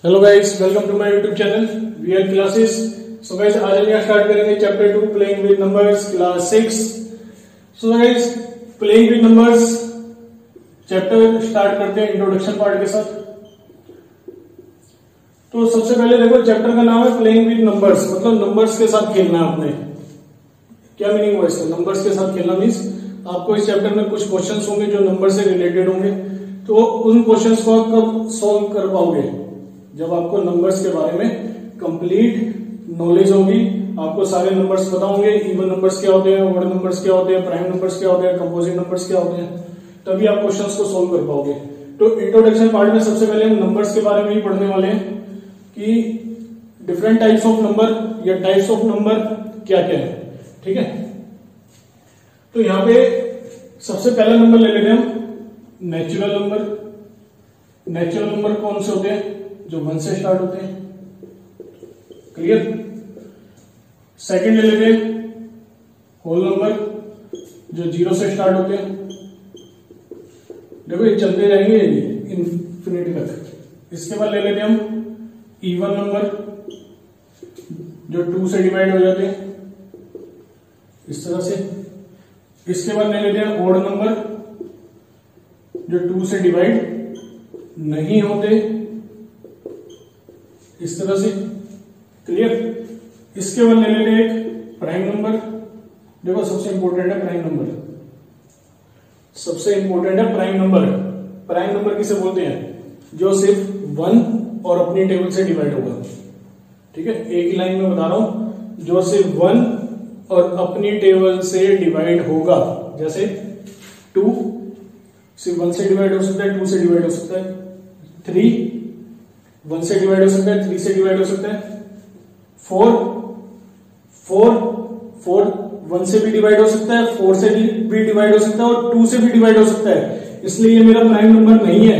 Hello guys, welcome to my YouTube channel VL classes. So guys, आज हम यहाँ start करेंगे chapter 2 playing with numbers class 6। So guys, playing with numbers chapter start करते हैं introduction part के साथ। तो सबसे पहले देखो, चैप्टर का नाम है प्लेइंग विद नंबर्स, मतलब नंबर्स के साथ खेलना है आपने। क्या मीनिंग हुआ इसका? नंबर्स के साथ खेलना मीन्स आपको इस चैप्टर में कुछ क्वेश्चंस होंगे जो नंबर से रिलेटेड होंगे। तो उन क्वेश्चंस को आप कब सॉल्व कर पाओगे? जब आपको नंबर्स के बारे में कंप्लीट नॉलेज होगी, आपको सारे नंबर्स पता होंगे, इवन नंबर्स क्या होते हैं, ऑड नंबर्स क्या होते हैं, प्राइम नंबर्स क्या होते हैं, कंपोजिट नंबर्स क्या होते हैं, तभी आप क्वेश्चंस को सॉल्व कर पाओगे। तो इंट्रोडक्शन पार्ट में सबसे पहले हम नंबर्स के बारे में ही पढ़ने वाले हैं कि डिफरेंट टाइप्स ऑफ नंबर या टाइप्स ऑफ नंबर क्या क्या है। ठीक है, तो यहां पे सबसे पहला नंबर ले लेते हैं हम नेचुरल नंबर। नेचुरल नंबर कौन से होते हैं? जो 1 से स्टार्ट होते हैं। क्लियर? सेकंड ले लेते हैं होल नंबर, जो 0 से स्टार्ट होते हैं। देखो ये चलते जाएंगे इंफिनिटी तक। इसके बाद ले लेते हैं हम इवन नंबर, जो 2 से डिवाइड हो जाते हैं इस तरह से। इसके बाद ले लेते हैं ऑड नंबर, जो 2 से डिवाइड नहीं होते इस तरह से। क्लियर? इसके बाद ले लेते हैं एक प्राइम नंबर। देखो सबसे इंपॉर्टेंट है प्राइम नंबर, सबसे इंपॉर्टेंट है प्राइम नंबर। प्राइम नंबर किसे बोलते हैं? जो सिर्फ 1 और अपनी टेबल से डिवाइड होगा। ठीक है, एक ही लाइन में बता रहा हूं, जो सिर्फ 1 और अपनी टेबल से डिवाइड होगा। जैसे 2 सिर्फ 1 से डिवाइड हो सकता है, 2 से डिवाइड हो सकता है। 3 1 से डिवाइड हो सकता है, 3 से डिवाइड हो सकता है। 4 1 से भी डिवाइड हो सकता है, 4 से भी डिवाइड हो सकता है और 2 से भी डिवाइड हो सकता है। इसलिए ये मेरा प्राइम नंबर नहीं है।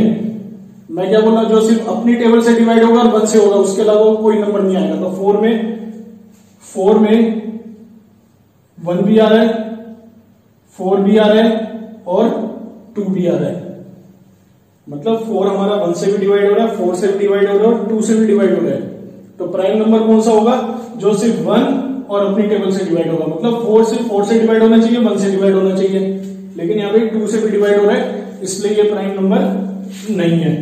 मैं क्या बोला? जो सिर्फ अपनी टेबल से डिवाइड होगा और 1 से होगा, उसके अलावा कोई नंबर नहीं आएगा। तो 4 में 1 भी आ रहा है, 4 भी आ रहा है और 2 भी आ रहा है। मतलब 4 हमारा 1 से भी डिवाइड हो रहा है, 4 से भी डिवाइड हो रहा है और 2 से भी डिवाइड हो रहा है। तो प्राइम नंबर कौन सा होगा? जो सिर्फ 1 और अपनी टेबल से डिवाइड होगा। मतलब 4 सिर्फ 4 से डिवाइड होना चाहिए, 1 से डिवाइड होना चाहिए, लेकिन यहाँ पे 2 से भी डिवाइड हो रहा है, इसलिए ये प्राइम नंबर नहीं है।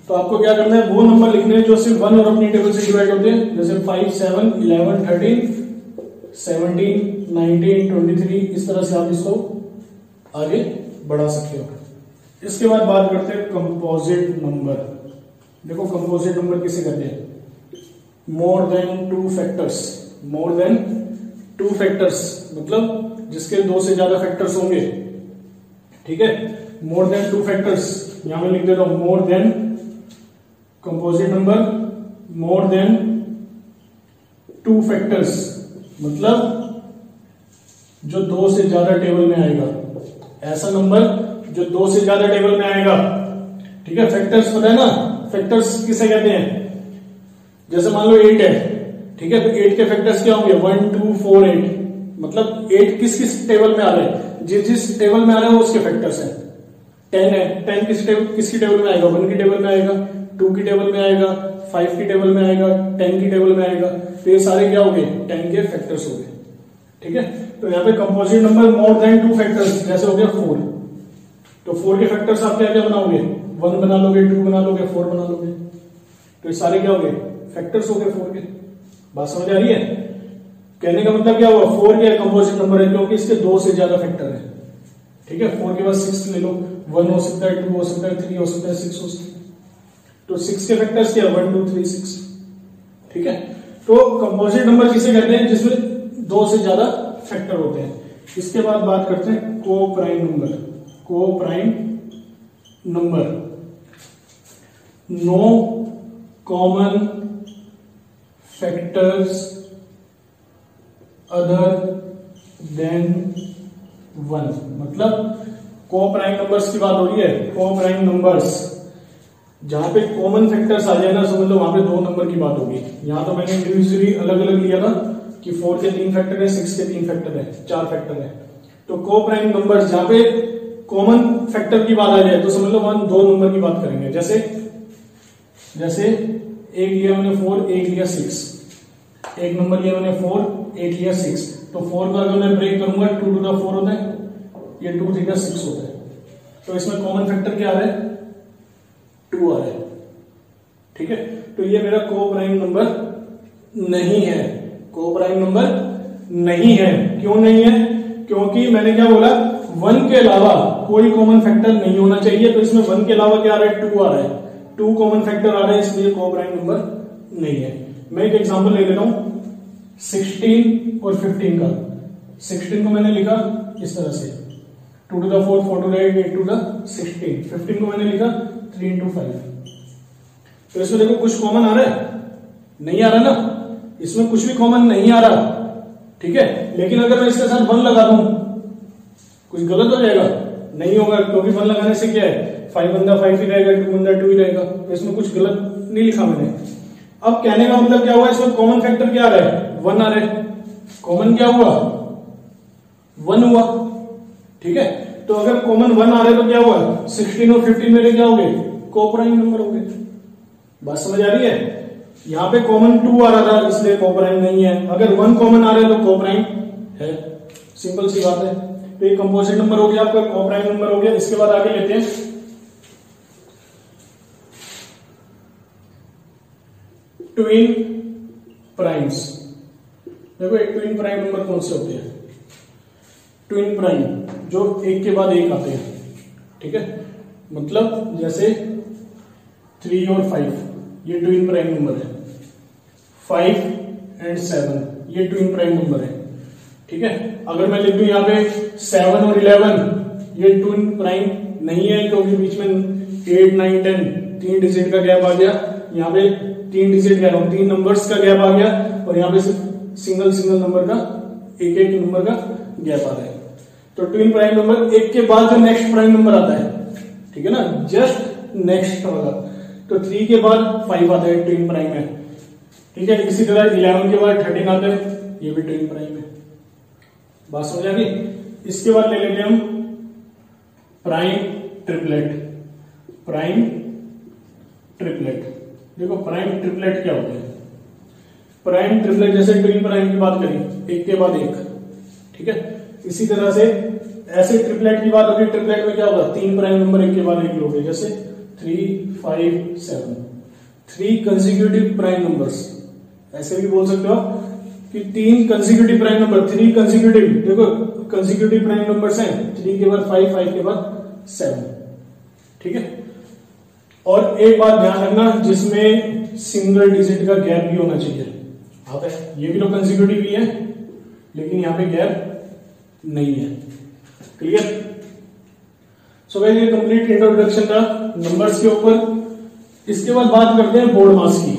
तो आपको क्या करना है? वो नंबर लिखने हैं जो सिर्फ 1 और अपनी टेबल से डिवाइड होते हैं। जैसे 5, 7, 11, 13, 17, 19, 23, इस तरह से आप इसको आगे बढ़ा सकते हो। इसके बाद बात करते हैं कंपोजिट नंबर। देखो कंपोजिट नंबर किसे कहते हैं? More than 2 factors. More than 2 factors मतलब जिसके 2 से ज्यादा फैक्टर्स होंगे। ठीक है, मोर देन 2 फैक्टर्स। यहां मैं लिख देता हूं more than composite number, more than 2 factors मतलब जो 2 से ज्यादा टेबल में आएगा। ऐसा नंबर जो 2 से ज्यादा टेबल में आएगा। ठीक है, फैक्टर्स पता है ना? फैक्टर्स किसे कहते हैं? जैसे मान लो 8 है। ठीक है, तो 8 के फैक्टर्स क्या होंगे? 1, 2, 4, 8। मतलब 8 किस किस टेबल में आ रहे हैं? जिस जिस टेबल में आ रहे हैं वो उसके फैक्टर्स हैं। 10 है, 10 किसकी टेबल में आएगा? 1 की टेबल में आएगा, 2 की टेबल में आएगा, 5 की टेबल में आएगा, 10 की टेबल में आएगा। तो ये सारे क्या हो गए? 10 के फैक्टर्स हो गए। ठीक है, तो यहाँ पे composite number more than 2 factors जैसे हो गया 4। तो 4 के फैक्टर्स आप क्या क्या बनाओगे? 1 बना लोगे, 2 बना लोगे, 4 बना लोगे। तो ये सारे क्या हो गए? फैक्टर्स हो गए 4 के। बात समझ आ रही है? कहने का मतलब क्या हुआ? 4 क्या कंपोजिट नंबर है क्योंकि इसके 2 से ज्यादा फैक्टर है। ठीक है, 4 के बाद 6 ले लो, 1 हो सकता है, 2 हो सकता है, 3 हो सकता है, 6 हो सकता है। तो 6 के फैक्टर्स क्या? 1, 2, 3, 6। ठीक है, तो कंपोजिट नंबर किसे कहते हैं? जिसमें 2 से ज्यादा फैक्टर होते हैं। इसके बाद बात करते हैं coprime number. Coprime number, no common factors other than 1। मतलब को प्राइम नंबर्स की बात हो रही है। को प्राइम नंबर्स जहां पे कॉमन फैक्टर्स आ जाए ना, समझ लो वहां पे 2 नंबर की बात होगी। यहां तो मैंने इंडिविजुअली अलग अलग लिया था कि 4 के 3 फैक्टर है, 6 के 3 फैक्टर है, 4 फैक्टर है। तो को प्राइम नंबर्स जहां पे कॉमन फैक्टर की बात आ जाए तो समझ लो 1 2 नंबर की बात करेंगे। जैसे जैसे एक लिया मैंने 4, एक लिया 6, एक नंबर लिया मैंने 4, एक लिया 6, तो 4 का अगर मैं ब्रेक करूंगा 2 to the 4 होता है, ये 2 3 6 होता है। तो इसमें कॉमन फैक्टर क्या आ रहा है? 2 आ रहा है। ठीक है, तो ये मेरा को प्राइम नंबर नहीं है, को प्राइम नंबर नहीं है। क्यों नहीं है? क्योंकि मैंने क्या बोला, 1 के अलावा कोई कॉमन फैक्टर नहीं होना चाहिए। तो इसमें 1 के अलावा क्या आ रहा है? 2 आ रहा है, 2 कॉमन फैक्टर आ रहा है, इसलिए को प्राइम नंबर नहीं है। मैं एक एग्जांपल ले लेता हूं 16 और 15 का। 16 को मैंने लिखा इस तरह से 2 to the 4, 4 to the 8, 8 to the 16। 15 को मैंने लिखा 3 into 5। तो इसमें देखो कुछ कॉमन आ रहा है? नहीं आ रहा ना, इसमें कुछ भी कॉमन नहीं आ रहा। ठीक है, लेकिन अगर मैं इसके साथ 1 लगा दूं कुछ गलत हो जाएगा? नहीं होगा, क्योंकि 1 लगाने से क्या है, 5 बंदा 5 ही रहेगा, 2 बंदा 2 ही रहेगा। तो इसमें कुछ गलत नहीं लिखा मैंने। अब कहने का मतलब क्या हुआ, इसमें कॉमन फैक्टर क्या आ रहा है? 1 आ रहा है। कॉमन क्या हुआ? 1 हुआ। ठीक है, तो अगर कॉमन 1 आ रहा है तो क्या हुआ, 16 और 15 मेरे क्या हो गए? को प्राइम नंबर हो गए। बात समझ आ रही है? यहां पे कॉमन 2 आ रहा था, इसलिए को प्राइम नहीं है। अगर 1 कॉमन आ रहा है तो को प्राइम है। सिंपल सी बात है। तो ये कंपोजिट नंबर हो गया आपका, को प्राइम नंबर हो गया। इसके बाद आगे लेते हैं ट्विन प्राइम्स। देखो एक ट्विन प्राइम नंबर कौन से होते हैं? ट्विन प्राइम जो एक के बाद एक आते हैं। ठीक है, मतलब जैसे 3 और 5 ये ट्विन प्राइम नंबर है, 5 and 7 ये ट्विन प्राइम नंबर है। ठीक है, अगर मैं लिख दूं यहाँ पे 7 और 11 ये ट्विन प्राइम नहीं है, क्योंकि बीच में 8 9 10 3 डिजिट का गैप आ गया। यहाँ पे 3 डिजिट कह रहा हूं, 3 नंबर्स का गैप आ गया, और यहाँ पे सिर्फ सिंगल नंबर का एक नंबर का गैप आ रहा है। तो ट्विन प्राइम नंबर एक के बाद जो नेक्स्ट प्राइम नंबर आता है, ठीक है ना, जस्ट नेक्स्ट वाला। तो 3 के बाद 5 आता है, ट्विन प्राइम है। ठीक है, इसी तरह 11 के बाद 13 आता है, ये भी ट्विन प्राइम है। बात समझ आ गई? इसके बाद ले लेते हम प्राइम ट्रिपलेट। प्राइम ट्रिपलेट, देखो प्राइम ट्रिपलेट क्या होते हैं? प्राइम ट्रिपलेट जैसे ट्विन प्राइम की बात करी, एक के बाद एक। ठीक है, इसी तरह से ऐसे ट्रिपलेट की बात होगी। ट्रिपलेट में क्या होगा, 3 प्राइम नंबर एक के बाद एक लोगे, जैसे 3 5 7, 3 कंसेक्यूटिव प्राइम नंबर्स। ऐसे भी बोल सकते हो कि 3 कंसेक्यूटिव प्राइम नंबर, 3 कंसेक्यूटिव। देखो कंसेक्यूटिव प्राइम नंबर्स हैं, 3 के बाद 5, 5 के बाद 7। ठीक है, और एक बात ध्यान रखना, जिसमें सिंगल डिजिट का गैप भी होना चाहिए। यहाँ पे ये भी तो कंसेक्यूटिव ही है, लेकिन यहाँ पे गैप नहीं है। क्लियर? सो गाइस, ये कंप्लीट इंट्रोडक्शन था नंबर्स के ऊपर। इसके बाद बात करते हैं बोर्ड मास की,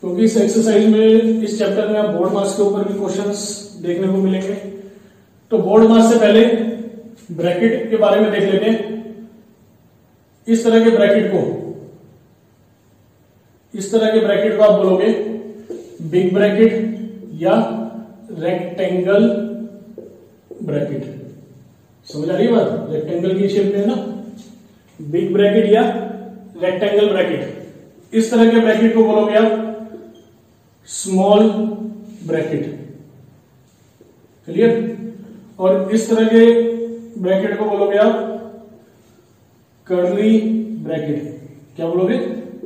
क्योंकि इस एक्सरसाइज में, इस चैप्टर में आप बोर्ड मास के ऊपर भी क्वेश्चंस देखने को मिलेंगे। तो बोर्ड मास से पहले ब्रैकेट के बारे में देख लेते हैं। इस तरह के ब्रैकेट को, इस तरह के ब्रैकेट को आप बोलोगे बिग ब्रैकेट या रेक्टेंगल ब्रैकेट। समझ आ रही है बात? रेक्टेंगल की शेप में है ना, बिग ब्रैकेट या रेक्टेंगल ब्रैकेट। इस तरह के ब्रैकेट को बोलोगे आप स्मॉल ब्रैकेट। क्लियर? और इस तरह के ब्रैकेट को बोलोगे आप कर्ली ब्रैकेट। क्या बोलोगे?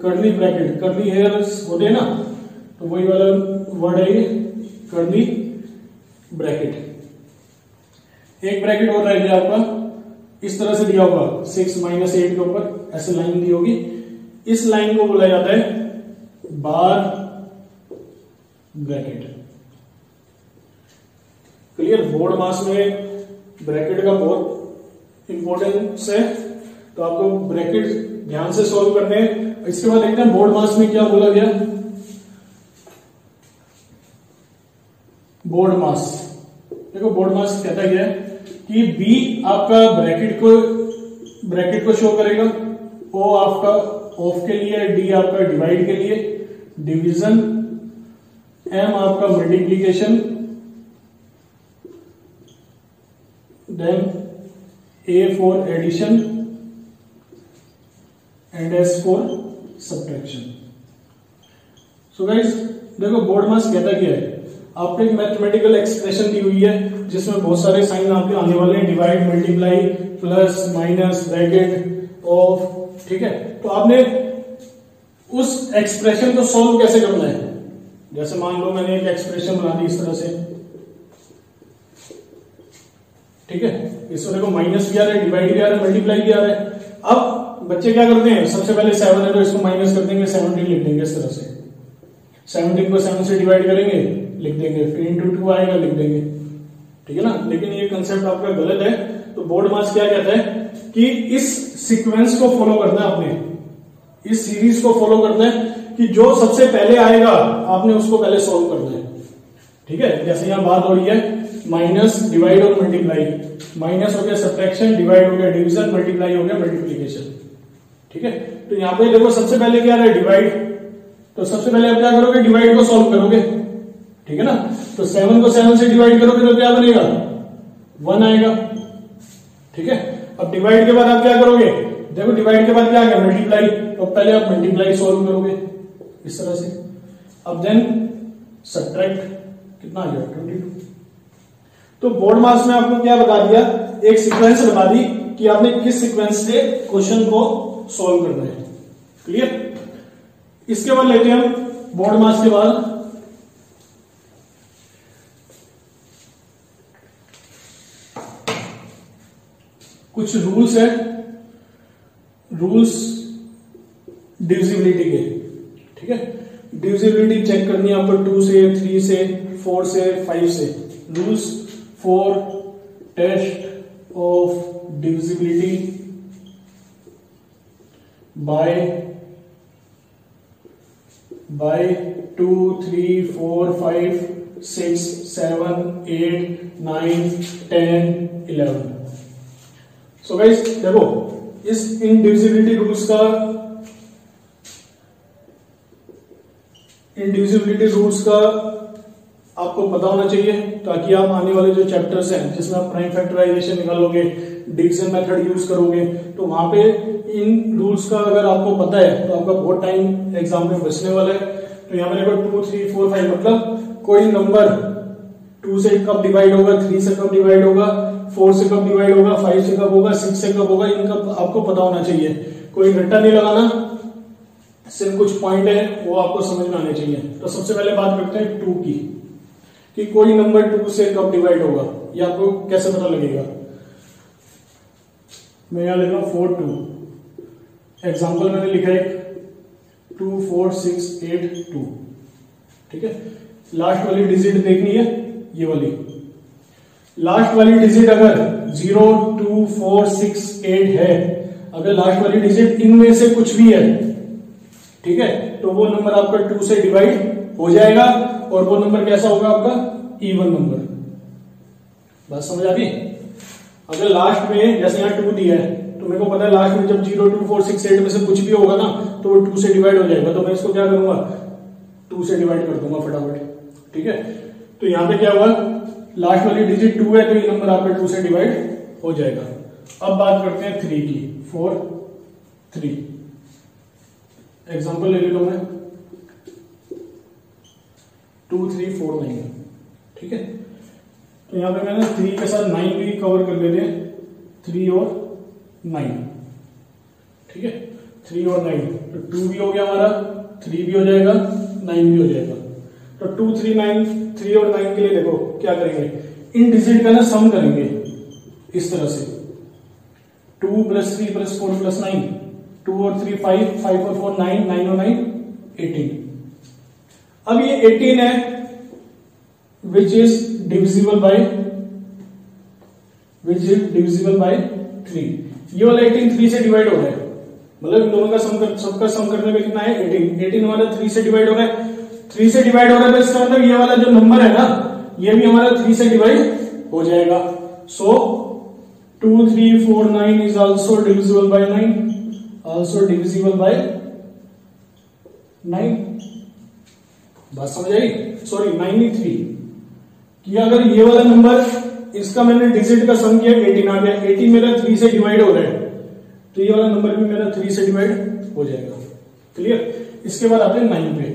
Curly bracket. कर्ली हेयर्स होते हैं ना, तो वही वाला वर्ड है ये, कर्ली ब्रैकेट। एक ब्रैकेट और रह गया आपका, इस तरह से दिया होगा 6 - 8 के ऊपर ऐसे लाइन दी होगी। इस लाइन को बोला जाता है बार ब्रैकेट। क्लियर? बोर्ड मास में ब्रैकेट का बहुत इंपॉर्टेंस है, तो आपको ब्रैकेट ध्यान से सॉल्व करने हैं। इसके बाद देखते हैं बोर्ड मास में क्या बोला गया। बोर्ड मास, देखो बोर्ड मास कहता गया है कि बी आपका ब्रैकेट को शो करेगा, ओ आपका ऑफ के लिए, डी आपका डिवाइड के लिए, डिवीजन, एम आपका multiplication, then A for addition and S for subtraction. So guys देखो बोर्ड मास कहता क्या है, आपको एक मैथमेटिकल एक्सप्रेशन दी हुई है जिसमें बहुत सारे साइन आपके आने वाले हैं, divide, multiply, plus, minus, bracket, of, ठीक है। तो आपने उस एक्सप्रेशन को सॉल्व कैसे करना है। जैसे मान लो मैंने एक एक्सप्रेशन बना दी इस तरह से, ठीक है, इसमें देखो माइनस भी आ रहा है, डिवाइड भी आ रहा है, मल्टीप्लाई भी आ रहा है। अब बच्चे क्या करते हैं, सबसे पहले 7 है तो इसको माइनस कर देंगे, 17 लिख देंगे इस तरह से, 17 को 7 से डिवाइड करेंगे, लिख देंगे, फिर इंटू 2 आएगा, लिख देंगे, ठीक है ना। लेकिन ये कंसेप्ट आपका गलत है। तो बोर्ड मास क्या कहता है कि इस सीक्वेंस को फॉलो करना है आपने, इस सीरीज को फॉलो करना है कि जो सबसे पहले आएगा आपने उसको पहले सॉल्व करना है, ठीक है। जैसे यहां बात हो रही है माइनस, डिवाइड और मल्टीप्लाई, माइनस हो गया सब्ट्रैक्शन, डिवाइड हो गया डिवीजन, मल्टीप्लाई हो गया मल्टीप्लीकेशन, ठीक है। तो यहां पे देखो सबसे पहले क्या आ रहा है, डिवाइड, तो सबसे पहले आप क्या करोगे, डिवाइड को सॉल्व करोगे, ठीक है ना। तो 7 को 7 से डिवाइड करोगे तो क्या बनेगा, 1 आएगा, ठीक है। अब डिवाइड के बाद आप क्या करोगे, देखो डिवाइड के बाद क्या आ गया, मल्टीप्लाई, तो पहले आप मल्टीप्लाई सॉल्व करोगे इस तरह से। अब देन सब्ट्रैक्ट, कितना आ गया, 22। तो बोर्ड मास में आपको क्या बता दिया, एक सीक्वेंस बता दी कि आपने किस सीक्वेंस से क्वेश्चन को सॉल्व करना है, क्लियर। इसके बाद लेते हैं हम बोर्ड मास के बाद कुछ रूल्स है, रूल्स डिविजिबिलिटी के, ठीक है। डिविजिबिलिटी चेक करनी है आपको 2 से, 3 से, 4 से, 5 से। Rules for test of divisibility by 2, 3, 4, 5, 6, 7, 8, 9, 10, 11। So guys देखो इस इंडिविजिबिलिटी रूल्स का, इंडिविजिबिलिटी रूल्स का आपको पता होना चाहिए ताकि आप आने वाले जो चैप्टर्स हैं जिसमें आप प्राइम फैक्टराइजेशन निकालोगे, डिवीजन मेथड यूज करोगे, तो वहां पे इन रूल्स का अगर आपको पता है तो आपका बहुत टाइम एग्जाम में बचने वाला है। तो यहाँ पे देखो 2, 3, 4, 5 मतलब कोई नंबर 2 से कब डिवाइड होगा, 3 से कब डिवाइड होगा, 4 से कब डिवाइड होगा, 5 से कब होगा, 6 से कब होगा, इनका आपको पता होना चाहिए। कोई रट्टा नहीं लगाना, सिर्फ कुछ पॉइंट है वो आपको समझ में आने चाहिए। तो सबसे पहले बात करते हैं 2 की, कि कोई नंबर 2 से कब डिवाइड होगा, ये आपको कैसे पता लगेगा। मैं यहां लिख रहा हूं 4, 2, एग्जाम्पल मैंने लिखा है 2, 4, 6, 8, 2, ठीक है। लास्ट वाली डिजिट देखनी है, ये वाली लास्ट वाली डिजिट अगर 0, 2, 4, 6, 8 है, अगर लास्ट वाली डिजिट इनमें से कुछ भी है, ठीक है, तो वो नंबर आपका 2 से डिवाइड हो जाएगा और वो नंबर कैसा होगा आपका, इवन नंबर। बात समझ आ गई। अगर लास्ट में जैसे यहाँ 2 दिया है तो मेरे को पता है लास्ट में जब 0, 2, 4, 6, 8 में से कुछ भी होगा ना तो वो 2 से डिवाइड हो जाएगा, तो मैं इसको क्या करूंगा, 2 से डिवाइड कर दूंगा फटाफट, ठीक है। तो यहां पे क्या हुआ, लास्ट वाली डिजिट 2 है तो ये नंबर आपका 2 से डिवाइड हो जाएगा। अब बात करते हैं 3 की, 4, 3 एग्जांपल ले लेता हूं मैं 2, 3, 4, 9, ठीक है। तो यहां पे मैंने 3 के साथ 9 भी कवर कर लेते हैं, 3 और 9, ठीक है, 3 और 9, तो 2 भी हो गया हमारा, 3 भी हो जाएगा, 9 भी हो जाएगा। तो 2, 3, 9, 3 और 9 के लिए देखो क्या करेंगे, इन डिजिट का ना सम करेंगे इस तरह से, 2 + 3 + 4 + 9, 2 और 3 5, 5 और 4 9, 9 और 9 18। अब ये 18 है विच इज डिविजिबल बाय 3। ये वाला 18 3 से डिवाइड हो रहा है, मतलब इन दोनों का सबका सम करने में कितना है, 18 हमारा 3 से डिवाइड हो रहा है, 3 से डिवाइड हो रहा है, तो इसका मतलब ये वाला जो नंबर है ना ये भी हमारा 3 से डिवाइड हो जाएगा। सो 2, 3, 4, 9 is also divisible by 9, also divisible by 9। बात समझ आई, सॉरी 9 नहीं 3, कि अगर ये वाला नंबर इसका मैंने डिजिट का सम किया 18 आ गया, 18 मेरा 3 से डिवाइड हो रहा है तो ये वाला नंबर भी मेरा 3 से डिवाइड हो जाएगा, क्लियर। इसके बाद आते हैं 9 पे।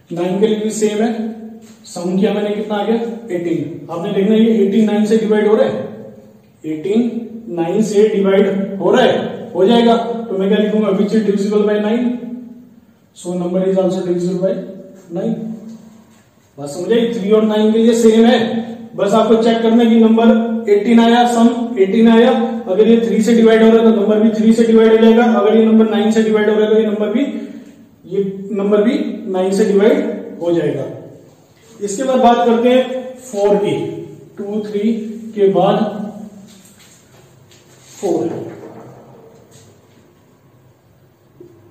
9 के लिए भी सेम है, सम किया मैंने, कितना आ गया 18। आपने देखना ये 18 9 से डिवाइड हो रहा है, 18 9 से डिवाइड हो रहा है, हो जाएगा। तो मैं क्या लिखूंगा, which is divisible by 9, so number is also divisible by 9। बस समझ आई, 3 और 9 के लिए सेम है, बस आपको चेक करना है कि नंबर 18 आया, सम 18 आया, अगर ये 3 से डिवाइड हो रहा है तो नंबर भी 3 से डिवाइड हो जाएगा, अगर ये नंबर 9 से डिवाइड हो रहा है तो ये नंबर भी 9 से डिवाइड हो जाएगा। इसके बाद बात करते हैं 4 की, 2 3 के बाद 4,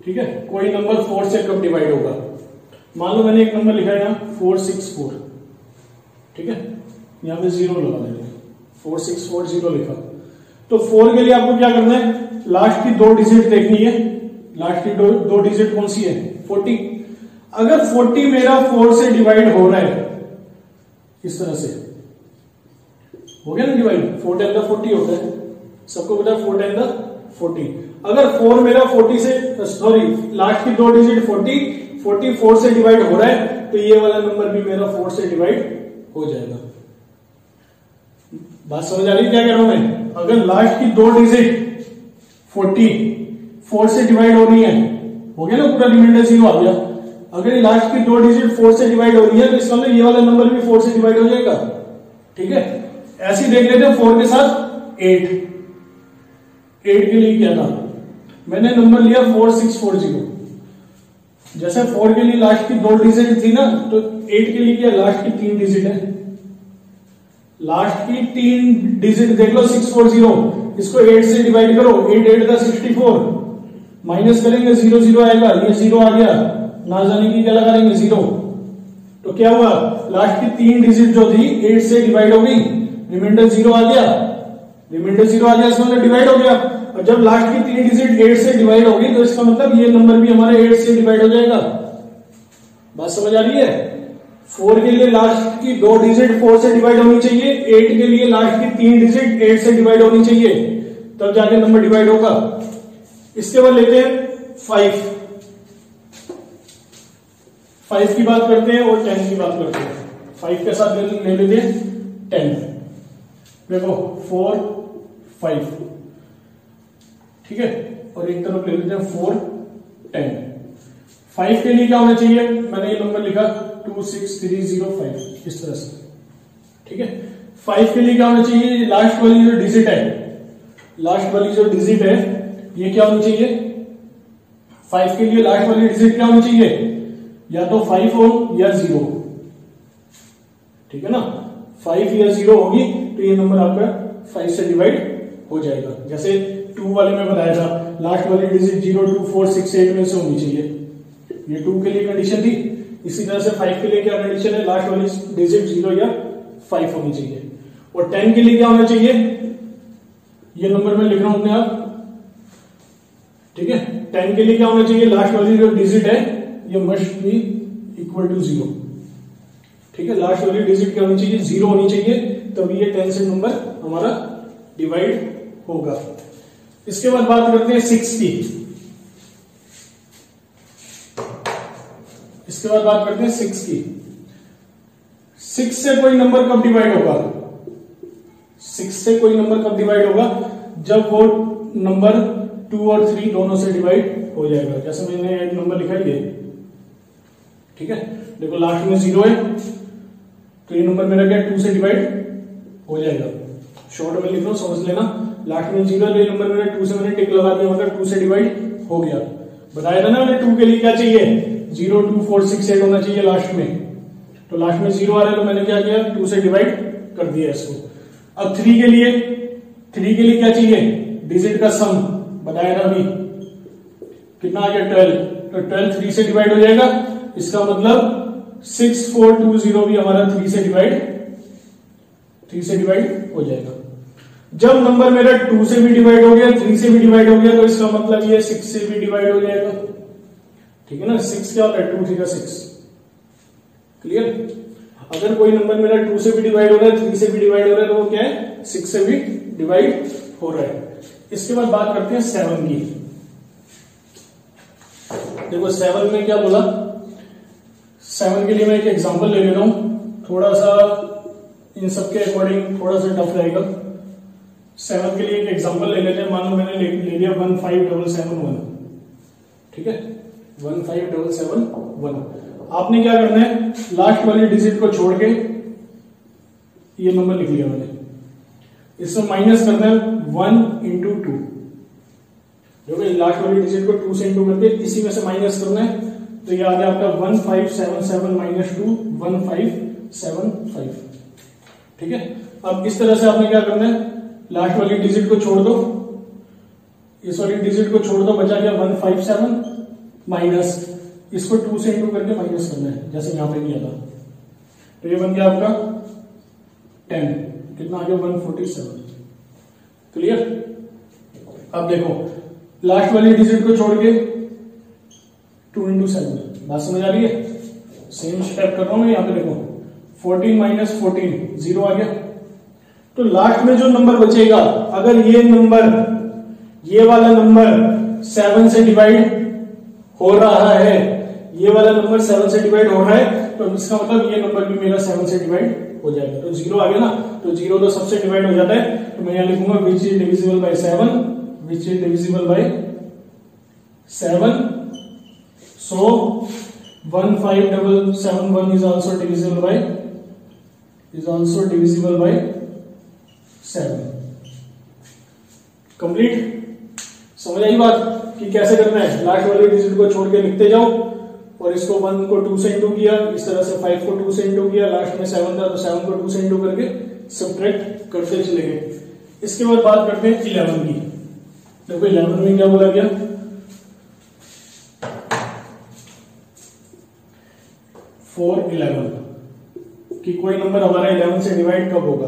ठीक है। कोई नंबर 4 से कब डिवाइड होगा, मान लो मैंने एक नंबर लिखा है यहां 464, ठीक है, यहां पे 0 लगा देंगे, 4640 लिखा। तो 4 के लिए आपको क्या करना है, लास्ट की 2 डिजिट देखनी है, लास्ट की दो डिजिट कौन सी है 40। अगर 40 मेरा 4 से डिवाइड हो रहा है, इस तरह से हो गया ना डिवाइड, 4 10 40 होता है, सबको पता है 4 10 40। अगर 4 मेरा 40 से, सॉरी लास्ट की 2 डिजिट 40 4 से डिवाइड हो रहा है, तो ये वाला नंबर भी मेरा 4 से डिवाइड हो जाएगा। बात समझ आ रही है क्या कह रहा हूं मैं, अगर लास्ट की 2 डिजिट 4 से डिवाइड हो रही है, हो गया ना, पूरा रिमाइंडर 0 आ गया। अगर ये लास्ट की 2 डिजिट 4 से डिवाइड हो रही है तो इसका मतलब ये वाला नंबर भी 4 से डिवाइड हो जाएगा, ठीक है। ऐसे ही देख लेते हैं 4 के साथ 8 के लिए क्या था, मैंने नंबर लिया 4640, जैसे 4 के लिए लास्ट की 2 डिजिट थी ना, तो 8 के लिए क्या, लास्ट की 3 डिजिट है, लास्ट की 3 डिजिट देख लो 640, इसको 8 से डिवाइड करो, 8 8 का 64, माइनस करेंगे 0 0 आएगा, ये 0 आ गया, ना जाने की क्या लगा देंगे 0, तो क्या हुआ, लास्ट की 3 डिजिट जो थी 8 से डिवाइड हो गई, रिमाइंडर 0 आ गया, इसका मतलब डिवाइड हो गया। और जब लास्ट की 3 डिजिट 8 से डिवाइड होगी तो इसका मतलब ये नंबर भी हमारे 8 से डिवाइड हो जाएगा। बात समझ आ रही है, 4 के लिए लास्ट की 2 डिजिट 4 से डिवाइड होनी चाहिए, 8 के लिए लास्ट की 3 डिजिट 8 से डिवाइड होनी चाहिए, तब जाके नंबर डिवाइड होगा। इसके बाद लेते हैं 5 की बात करते हैं और 10 की बात करते हैं। 5 के साथ ले लेते हैं 10, देखो 4 5, ठीक है, और एक तरफ ले लेते हैं 4 10। 5 के लिए क्या होना चाहिए, मैंने ये नंबर लिखा 26305, इस तरह से, ठीक है। 5 के लिए क्या होना चाहिए, लास्ट वाली जो डिजिट है, ये क्या होनी चाहिए, 5 के लिए लास्ट वाली डिजिट क्या होनी चाहिए, या तो 5 हो या 0, ठीक है ना, 5 या 0 होगी तो ये नंबर आपका 5 से डिवाइड हो जाएगा। जैसे 2 वाले में बताया था, लास्ट वाली डिजिट 0 2 4 6 8 में से होनी चाहिए, ये 2 के लिए कंडीशन थी। इसी तरह से 5 के लिए क्या कंडीशन है, लास्ट वाली डिजिट 0 या 5 होनी चाहिए। और 10 के लिए क्या होना चाहिए, ये नंबर में लिख रहा हूं अपने आप, ठीक है। 10 के लिए क्या होना चाहिए, लास्ट वाली जो डिजिट है ये मस्ट बी इक्वल टू 0, ठीक है। लास्ट वाली डिजिट क्या होनी चाहिए, 0 होनी चाहिए, तभी ये 10 से नंबर हमारा डिवाइड होगा। इसके बाद बात करते हैं 6 की। इसके बाद बात करते हैं 6 की। 6 से कोई नंबर कब डिवाइड होगा, 6 से कोई नंबर कब डिवाइड होगा, जब वो नंबर 2 और 3 दोनों से डिवाइड हो जाएगा। जैसे मैंने एक नंबर लिखा है ये, ठीक है, देखो लास्ट में 0 है तो ये नंबर मेरा क्या 2 से डिवाइड हो जाएगा। शॉर्ट में लिख लो, समझ लेना, लास्ट में 0 है, ये नंबर मेरा 2 से मैंने टिक लगा दिया, मतलब 2 से डिवाइड हो गया। बताया था ना मैंने 2 के लिए क्या चाहिए, 0 2 4 6 8 होना चाहिए लास्ट में, तो लास्ट में 0 आ रहा है तो मैंने क्या किया, 2 से डिवाइड कर दिया इसको। अब 3 के लिए क्या चाहिए, डिजिट का सम बताया था अभी, कितना आ गया 12, तो 12 3 से डिवाइड हो जाएगा, इसका मतलब 6420 भी हमारा 3 से डिवाइड हो जाएगा। जब नंबर मेरा 2 से भी डिवाइड हो गया, 3 से भी डिवाइड हो गया, तो इसका मतलब ये 6 से भी डिवाइड हो जाएगा, ठीक है ना। 6 क्या होता है, 2 3 6, क्लियर। अगर कोई नंबर मेरा 2 से भी डिवाइड हो रहा है, 3 से भी डिवाइड हो रहा है, तो वो क्या है, 6 से भी डिवाइड हो रहा है। इसके बाद बात करते हैं 7 की। देखो 7 में क्या बोला, 7 के लिए मैं एक एग्जांपल ले लेता हूं, थोड़ा सा इन सब के अकॉर्डिंग थोड़ा सा टफ रहेगा। 7 के लिए एक एग्जांपल ले लेते हैं। मान लो मैंने ले लिया 15771, ठीक है, 15771। आपने क्या करना है, लास्ट वाली डिजिट को छोड़ के ये नंबर लिख लिया मैंने, इसमें माइनस करना है 1 into 2, देखो लास्ट वाली डिजिट को 2 से इंटू करके इसी में से माइनस करना है, तो ये आ गया आपका 1577 माइनस 2 1575, ठीक है। अब इस तरह से आपने क्या करना है, लास्ट वाली डिजिट को छोड़ दो, इस वाली डिजिट को छोड़ दो, बचा गया 157 माइनस इसको 2 से इंटू करके माइनस करना है, जैसे यहां पे किया था। तो ये बन गया आपका 10, कितना आ गया 147, क्लियर। अब देखो लास्ट वाली डिजिट को छोड़ के 2 into 7, बात समझ आ रही है। सेम स्टेप कर रहा हूं मैं, यहां पे देखो 14 माइनस 14 0 आ गया। तो लास्ट में जो नंबर बचेगा, अगर ये नंबर, ये वाला नंबर 7 से डिवाइड हो रहा है, ये वाला नंबर 7 से डिवाइड हो रहा है, तो इसका मतलब ये नंबर भी मेरा 7 से डिवाइड हो जाएगा। तो 0 आ गया ना, तो 0 तो सबसे डिवाइड हो जाता है, तो मैं यहां लिखूंगा which is divisible by 7, which is divisible by 7। So 15771 is also divisible by 7। Complete, समझ आई बात कि कैसे करना है। लास्ट वाली डिजिट को छोड़ के लिखते जाओ, और इसको 1 को 2 से इंटू किया, इस तरह से 5 को 2 से इंटू किया, लास्ट में 7 था तो 7 को 2 से इंटू करके सब्ट्रैक्ट करते चले गए। इसके बाद बात करते हैं 11 की। देखो 11 में क्या बोला गया, 411 कि कोई नंबर हमारा 11 से डिवाइड कब होगा।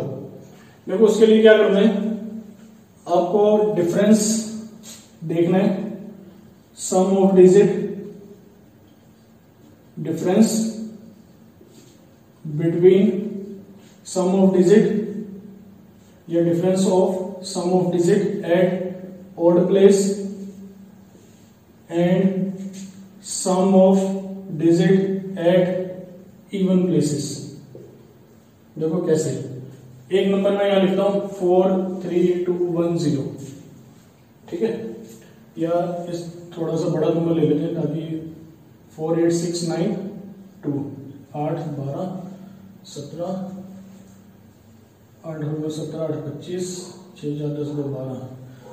देखो उसके लिए क्या करना है, आपको डिफरेंस देखना है, sum of digit, difference between sum of digit या difference of sum of digit at odd place and sum of digit at even places. देखो कैसे, एक नंबर मैं यहां लिखता हूं 43210, ठीक है, या इस थोड़ा सा बड़ा नंबर ले लेते हैं ताकि 48692 8 12 17 8 होगा 17 8 25 6 4 10 2 12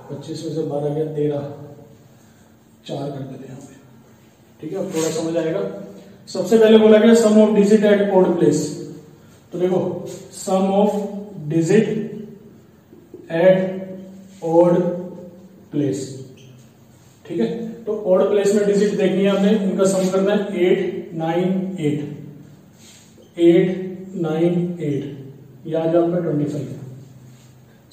25 में से 12 गया 13 4 कर देते हैं, ठीक है। अब थोड़ा समझ आएगा। सबसे पहले बोला गया sum of digit at odd place, तो देखो sum of digit at odd place, ठीक है। तो ऑड प्लेस में डिजिट देखनी है आपने, इनका सम करना है 8 9 8 8 9 8, या आ जाए आपका 25।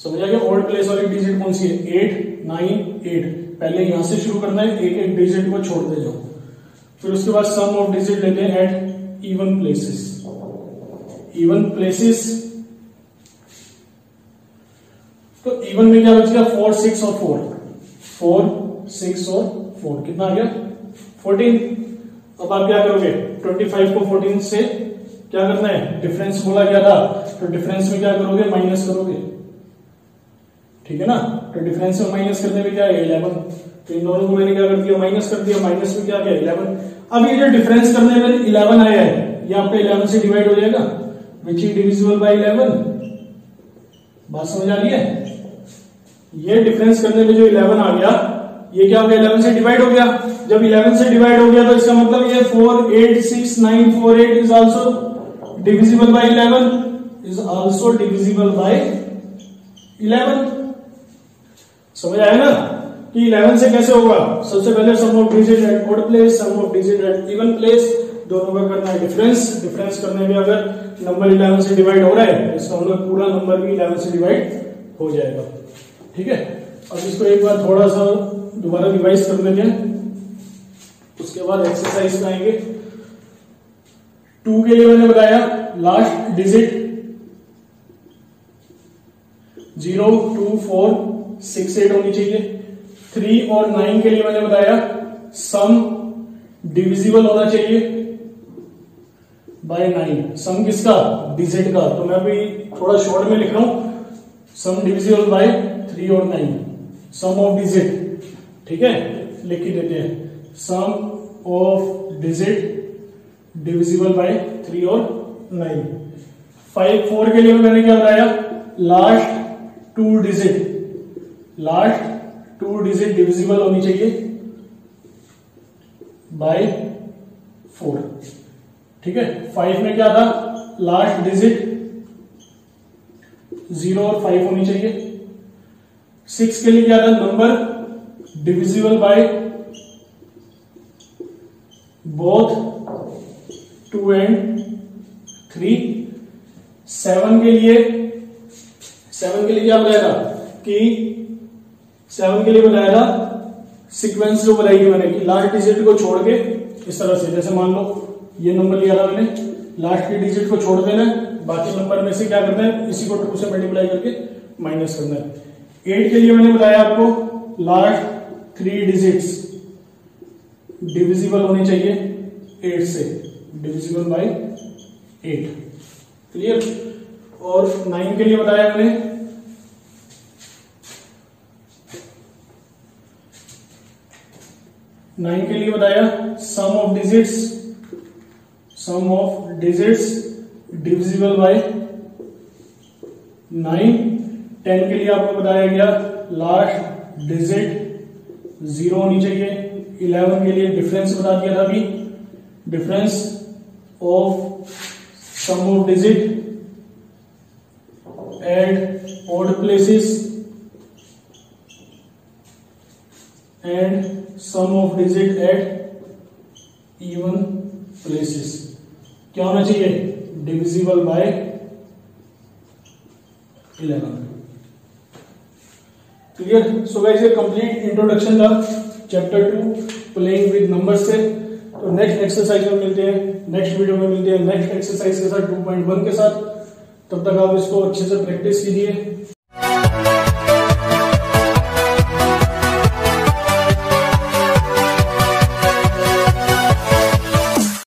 समझ आ गया। ऑड प्लेस वाली डिजिट कौन सी है, 8 9 8। पहले यहां से शुरू करना है, एक एक डिजिट को छोड़ते जाओ, फिर उसके बाद सम ऑफ डिजिट लेते हैं at even places. Even places, तो इवन में क्या बच गया 4 6 और 4 4 6 और 4, कितना आ गया 14। अब आप क्या करोगे, 25 को 14 से क्या करना है, डिफरेंस बोला गया था, तो डिफरेंस में क्या करोगे, माइनस करोगे, ठीक है ना। तो डिफरेंस में माइनस करने में क्या है 11, तो इन दोनों को मैंने क्या कर दिया, माइनस कर दिया, माइनस में क्या गया 11। अब ये जो डिफरेंस करने में 11 आया है, ये आपका 11 से डिवाइड हो जाएगा, विच इज डिविजिबल बाय 11। बात समझ आ रही है। ये डिफरेंस करने में जो 11 आ गया, ये क्या हो गया 11 से डिवाइड हो गया। जब 11 से डिवाइड हो गया तो इसका मतलब ये 4866948 is also divisible by 11, is also divisible by 11। समझ आया ना कि 11 से कैसे होगा। सबसे पहले sum of digit at odd place, sum of digit at even place, दोनों का करना है डिफरेंस। डिफरेंस करने में अगर नंबर 11 से डिवाइड हो रहा है, इसका मतलब पूरा नंबर भी 11 से डिवाइड हो जाएगा, ठीक है। अब इसको एक बार थोड़ा सा दोबारा रिवाइज कर लेते हैं, उसके बाद एक्सरसाइज में आएंगे। 2 के लिए मैंने बताया लास्ट डिजिट 0 2 4 6 8 होनी चाहिए। 3 और 9 के लिए मैंने बताया सम डिविजिबल होना चाहिए, बाय 9। सम किसका? डिजिट का। तो मैं भी थोड़ा शॉर्ट में लिख रहा हूं, सम डिविजिबल बाय 3 और 9, सम ऑफ डिजिट। ठीक है, लिख ही देते हैं, सम ऑफ डिजिट डिविजिबल बाय 3 और 9। 4 के लिए मैंने क्या बताया? लास्ट 2 डिजिट डिविजिबल होनी चाहिए बाय 4। ठीक है, 5 में क्या था? लास्ट डिजिट 0 और 5 होनी चाहिए। 6 के लिए क्या था? Number divisible by both 2 and 3। 7 के लिए क्या बताया था कि 7 के लिए बताया था सीक्वेंस जो बनाई थी मैंने कि लास्ट डिजिट को छोड़ के इस तरह से, जैसे मान लो ये नंबर लिया था मैंने, लास्ट की डिजिट को छोड़ देना है, बाकी नंबर में से क्या करना है? इसी को 2 से मल्टीप्लाई करके माइनस करना है। 8 के लिए मैंने बताया आपको लास्ट 3 डिजिट्स डिविजिबल होने चाहिए 8 से, डिविजिबल बाय 8। क्लियर? और 9 के लिए बताया मैंने 9 के लिए बताया सम ऑफ डिजिट्स डिविजिबल बाय 9। 10 के लिए आपको बताया गया लास्ट डिजिट 0 होनी चाहिए। 11 के लिए डिफरेंस बता दिया था अभी, difference of sum of digit at odd places and sum of digit at even places. क्या होना चाहिए? Divisible by 11। Clear? So guys, ये कंप्लीट इंट्रोडक्शन था चैप्टर 2 प्लेइंग विद नंबर्स से। तो नेक्स्ट एक्सरसाइज में मिलते हैं, नेक्स्ट वीडियो में मिलते हैं नेक्स्ट एक्सरसाइज के साथ 2.1 के साथ। तब तक आप इसको अच्छे से प्रैक्टिस कीजिए।